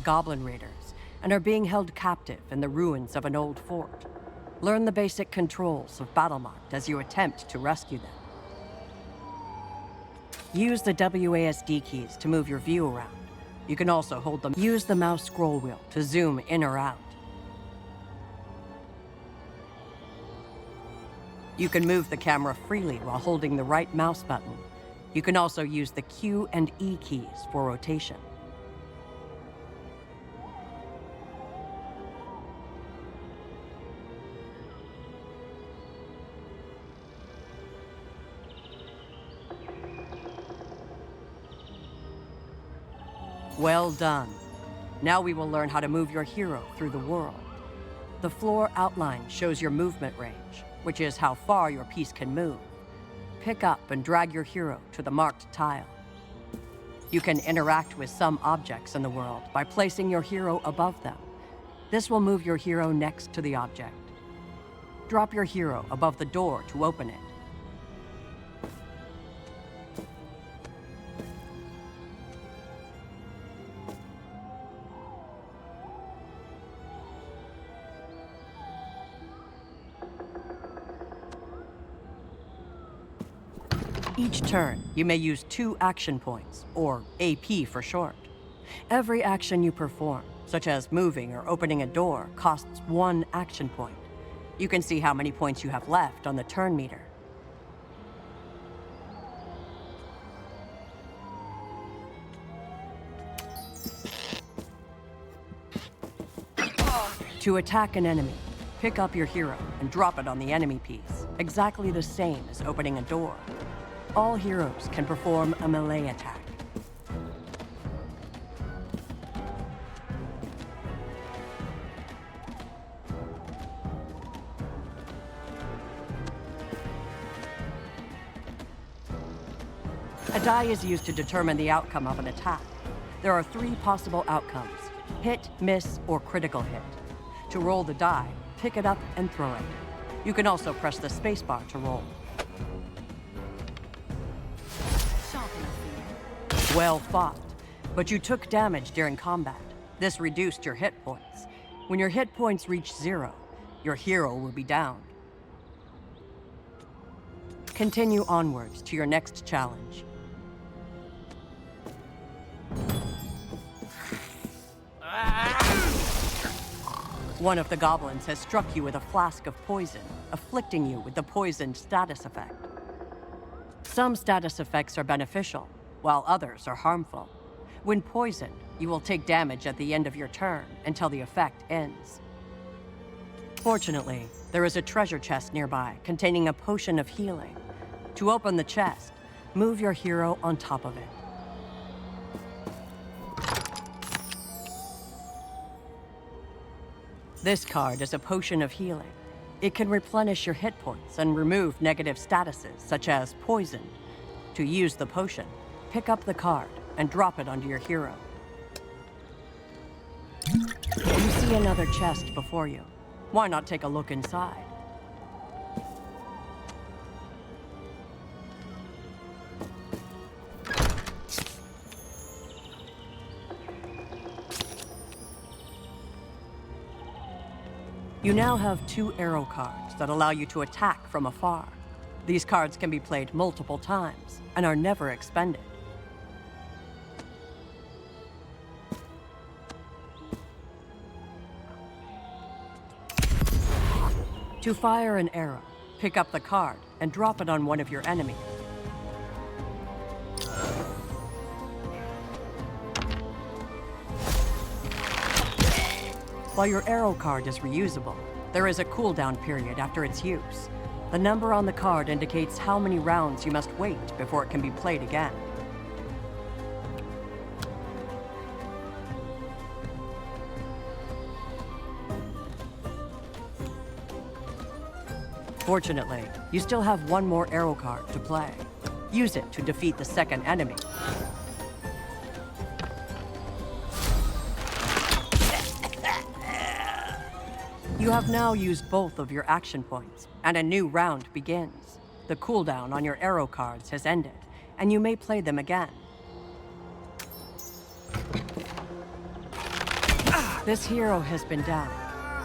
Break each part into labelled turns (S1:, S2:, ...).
S1: goblin raiders and are being held captive in the ruins of an old fort. Learn the basic controls of Battlemarked as you attempt to rescue them. Use the WASD keys to move your view around. You can also hold them. Use the mouse scroll wheel to zoom in or out. You can move the camera freely while holding the right mouse button. You can also use the Q and E keys for rotation. Well done. Now we will learn how to move your hero through the world. The floor outline shows your movement range, which is how far your piece can move. Pick up and drag your hero to the marked tile. You can interact with some objects in the world by placing your hero above them. This will move your hero next to the object. Drop your hero above the door to open it. Each turn, you may use 2 action points, or AP for short. Every action you perform, such as moving or opening a door, costs 1 action point. You can see how many points you have left on the turn meter. To attack an enemy, pick up your hero and drop it on the enemy piece, exactly the same as opening a door. All heroes can perform a melee attack. A die is used to determine the outcome of an attack. There are 3 possible outcomes: hit, miss, or critical hit. To roll the die, pick it up and throw it. You can also press the spacebar to roll. Well fought, but you took damage during combat. This reduced your hit points. When your hit points reach 0, your hero will be downed. Continue onwards to your next challenge. One of the goblins has struck you with a flask of poison, afflicting you with the poisoned status effect. Some status effects are beneficial, while others are harmful. When poisoned, you will take damage at the end of your turn until the effect ends. Fortunately, there is a treasure chest nearby containing a potion of healing. To open the chest, move your hero on top of it. This card is a potion of healing. It can replenish your hit points and remove negative statuses, such as poison. To use the potion, pick up the card and drop it onto your hero. You see another chest before you. Why not take a look inside? You now have 2 arrow cards that allow you to attack from afar. These cards can be played multiple times and are never expended. To fire an arrow, pick up the card and drop it on one of your enemies. While your arrow card is reusable, there is a cooldown period after its use. The number on the card indicates how many rounds you must wait before it can be played again. Fortunately, you still have 1 more arrow card to play. Use it to defeat the second enemy. You have now used both of your action points, and a new round begins. The cooldown on your arrow cards has ended, and you may play them again. This hero has been down.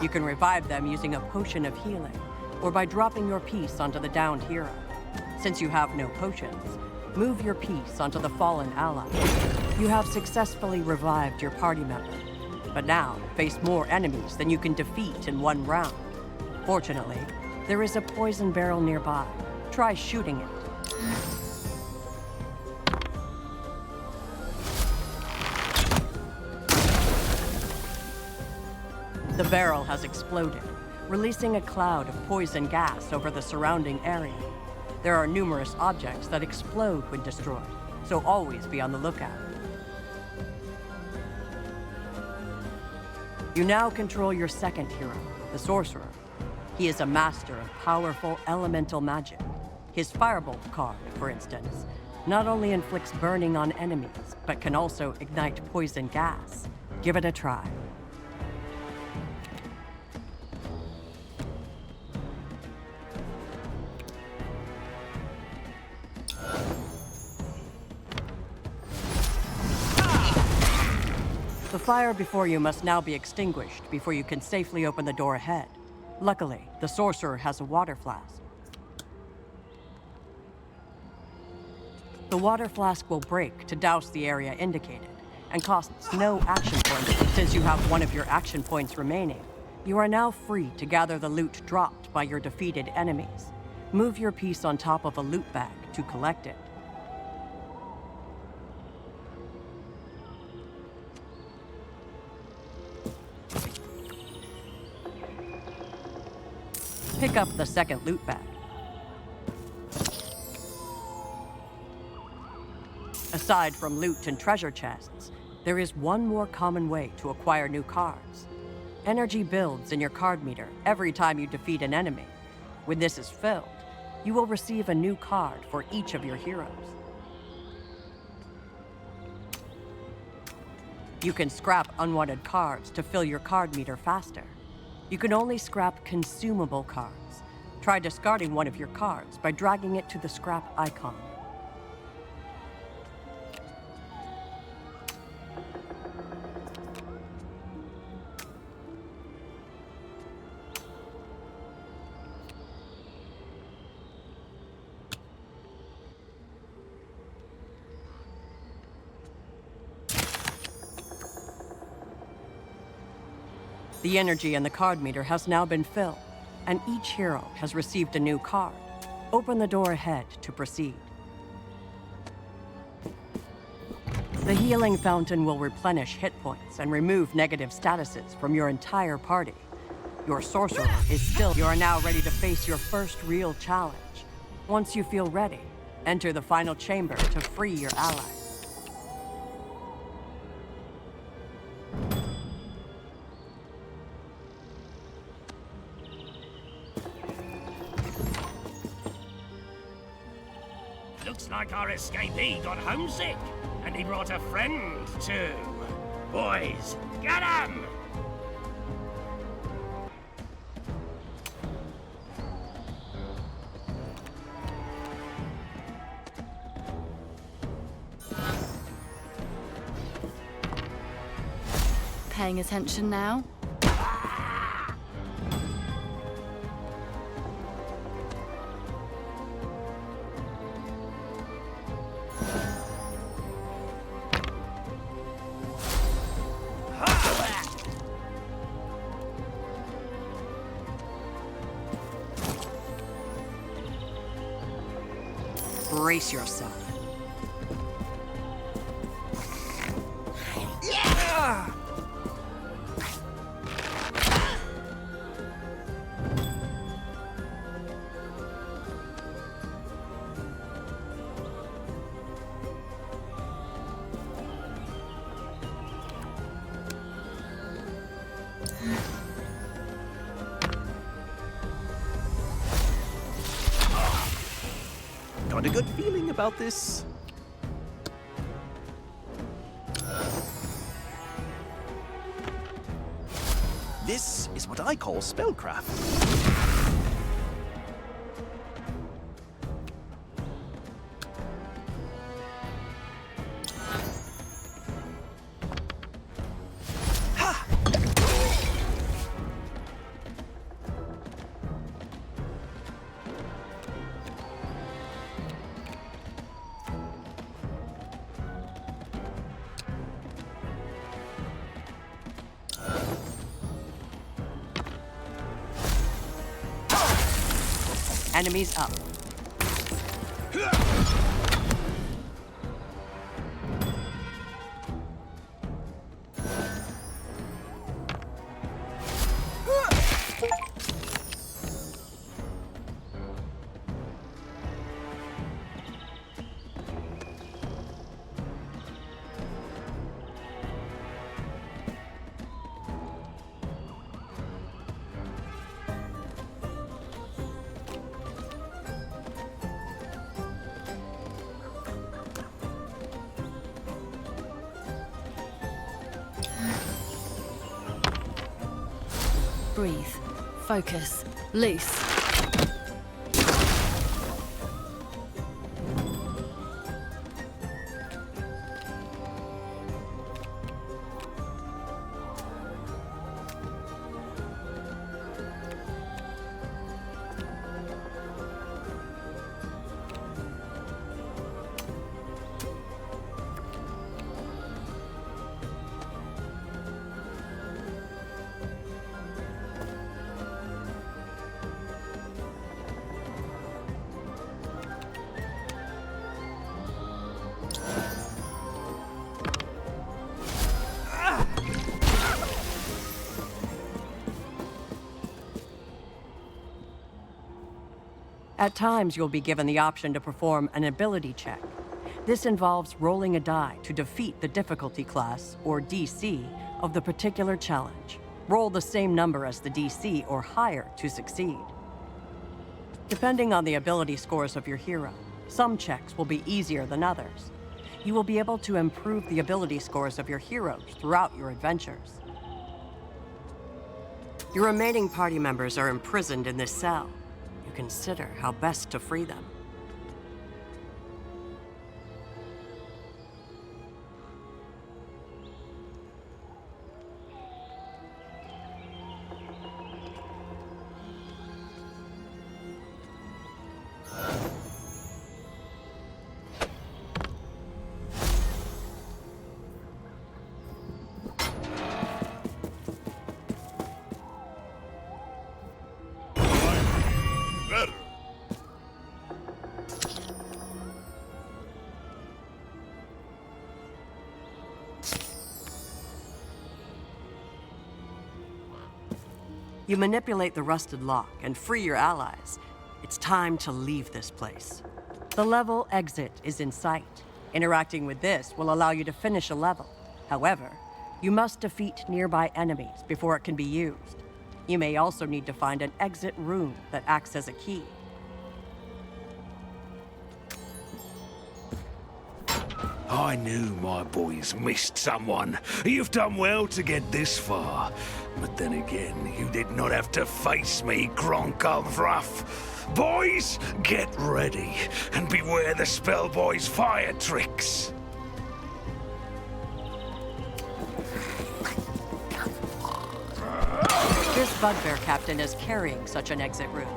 S1: You can revive them using a potion of healing, or by dropping your piece onto the downed hero. Since you have no potions, move your piece onto the fallen ally. You have successfully revived your party member, but now face more enemies than you can defeat in one round. Fortunately, there is a poison barrel nearby. Try shooting it. The barrel has exploded, releasing a cloud of poison gas over the surrounding area. There are numerous objects that explode when destroyed, so always be on the lookout. You now control your second hero, the Sorcerer. He is a master of powerful elemental magic. His Firebolt card, for instance, not only inflicts burning on enemies, but can also ignite poison gas. Give it a try. The fire before you must now be extinguished before you can safely open the door ahead. Luckily, the Sorcerer has a water flask. The water flask will break to douse the area indicated, and costs no action points since you have one of your action points remaining. You are now free to gather the loot dropped by your defeated enemies. Move your piece on top of a loot bag to collect it. Pick up the second loot bag. Aside from loot and treasure chests, there is one more common way to acquire new cards. Energy builds in your card meter every time you defeat an enemy. When this is filled, you will receive a new card for each of your heroes. You can scrap unwanted cards to fill your card meter faster. You can only scrap consumable cards. Try discarding one of your cards by dragging it to the scrap icon. The energy in the card meter has now been filled, and each hero has received a new card. Open the door ahead to proceed. The healing fountain will replenish hit points and remove negative statuses from your entire party. Your sorcerer is still... You are now ready to face your first real challenge. Once you feel ready, enter the final chamber to free your allies.
S2: Looks like our escapee got homesick, and he brought a friend too. Boys, get him!
S3: Paying attention now?
S1: Brace yourself.
S4: Got a good feeling about this. This is what I call spellcraft. Ha!
S1: Enemies up.
S3: Breathe. Focus. Loose.
S1: At times, you'll be given the option to perform an ability check. This involves rolling a die to defeat the difficulty class, or DC, of the particular challenge. Roll the same number as the DC or higher to succeed. Depending on the ability scores of your hero, some checks will be easier than others. You will be able to improve the ability scores of your heroes throughout your adventures. Your remaining party members are imprisoned in this cell. You consider how best to free them. You manipulate the rusted lock and free your allies. It's time to leave this place. The level exit is in sight. Interacting with this will allow you to finish a level. However, you must defeat nearby enemies before it can be used. You may also need to find an exit room that acts as a key.
S5: I knew my boys missed someone. You've done well to get this far. But then again, you did not have to face me, Gronkov. Boys, get ready, and beware the Spellboy's fire tricks.
S1: This bugbear captain is carrying such an exit room.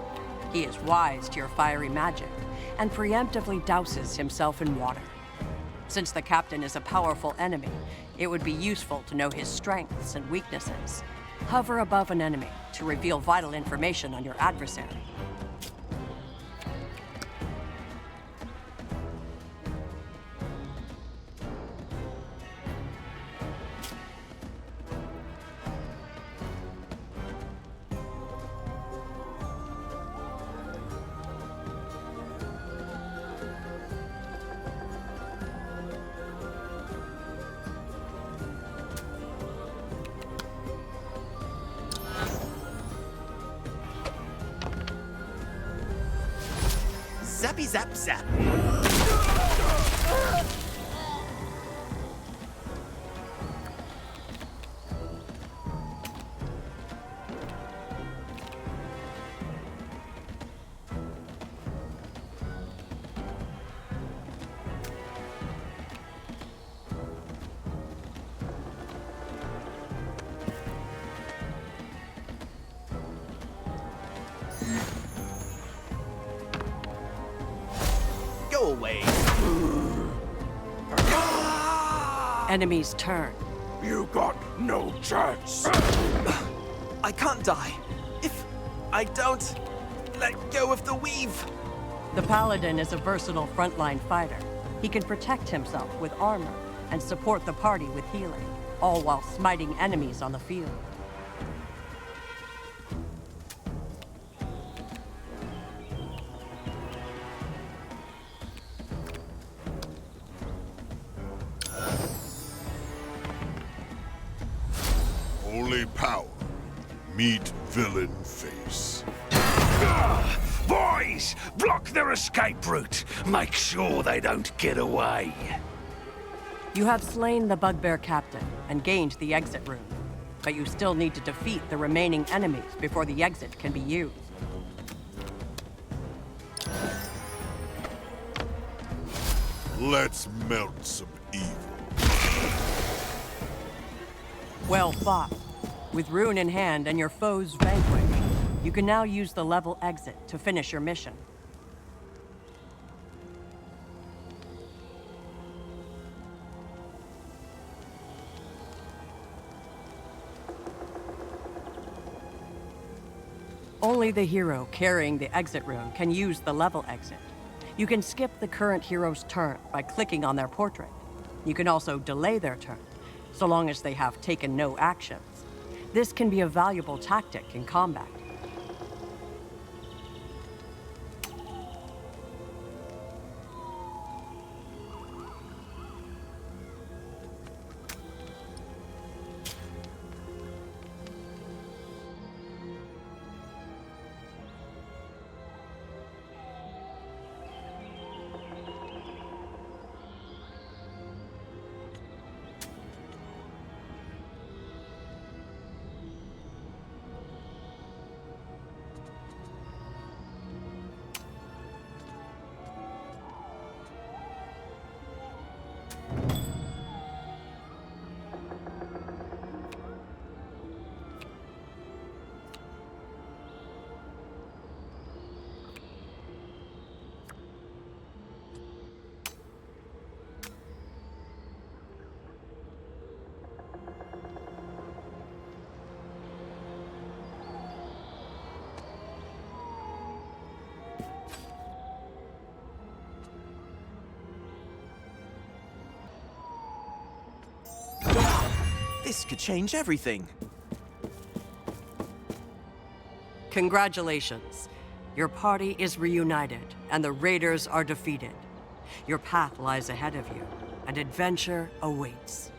S1: He is wise to your fiery magic, and preemptively douses himself in water. Since the captain is a powerful enemy, it would be useful to know his strengths and weaknesses. Hover above an enemy to reveal vital information on your adversary.
S4: Zappy zap zap. Go away.
S1: Enemies turn.
S5: You got no chance.
S4: I can't die. If I don't... let go of the weave.
S1: The Paladin is a versatile frontline fighter. He can protect himself with armor and support the party with healing, all while smiting enemies on the field.
S6: Holy power. Meet villain face.
S5: Boys! Block their escape route! Make sure they don't get away!
S1: You have slain the Bugbear Captain and gained the exit room, but you still need to defeat the remaining enemies before the exit can be used.
S6: Let's melt some evil.
S1: Well fought. With rune in hand and your foes vanquished, you can now use the level exit to finish your mission. Only the hero carrying the exit rune can use the level exit. You can skip the current hero's turn by clicking on their portrait. You can also delay their turn, so long as they have taken no actions. This can be a valuable tactic in combat.
S4: This could change everything.
S1: Congratulations. Your party is reunited, and the raiders are defeated. Your path lies ahead of you, and adventure awaits.